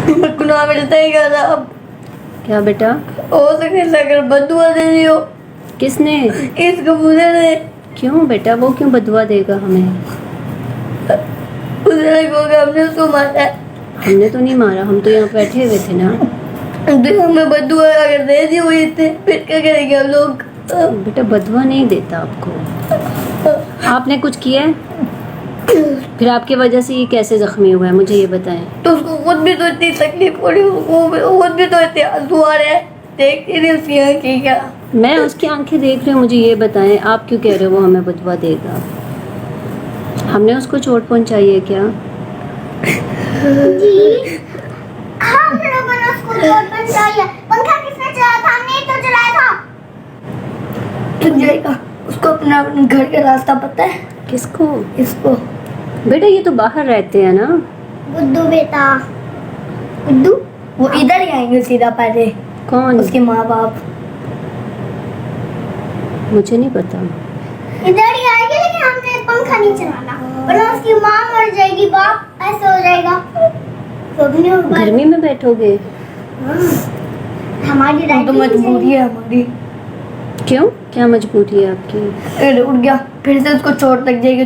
गुनाह मिलता ही क्या था अब। क्या बेटा? हो सके अगर बदुआ दे दी हो। किसने? इस कबूतर ने। क्यों बेटा, वो क्यों बदुआ देगा हमें? उसने कहा हमने उसको मारा है। हमने तो नहीं मारा, हम तो यहाँ बैठे हुए थे ना। तो हमें बदुआ अगर दे दी हुई थी फिर क्या करेंगे हम लोग? बेटा बदुआ नहीं देता आपको। आपने कुछ किया है? फिर आपकी वजह से ये कैसे जख्मी हुआ है, मुझे ये बताएं। तो उसको खुद भी तो इतनी तकलीफ हो रही, खुद भी तो इतने आंसू आ रहे हैं, देखती नहीं उसकी आंखें क्या। मैं उसकी आंखें देख रही हूँ, मुझे ये बताएं आप क्यों कह रहे हो वो हमें बदुआ देगा? हमने उसको चोट पहुंचाई है क्या? जी हम लोगों ने उसको चोट पहुंचाई है। पंखा किसने चलाया था? हमने ही तो चलाया था। थक जाएगा। उसको अपना घर का रास्ता पता है? किसको? इसको। बेटा ये तो बाहर रहते हैं ना। गुड्डू बेटा, गुड्डू वो इधर ही आएंगे सीधा पहले। कौन? उसके माँ बाप। मुझे नहीं पता। इधर ही आएगी, लेकिन हमने पंखा नहीं चलाना वरना उसकी माँ मर जाएगी, बाप ऐसे हो जाएगा। तो भी नहीं गर्मी में बैठोगे? हमारी तो मजबूरी है हमारी। क्यों, क्या मजबूरी है आपकी? अगर उठ गया फिर से उसको चोट लग जाएगी।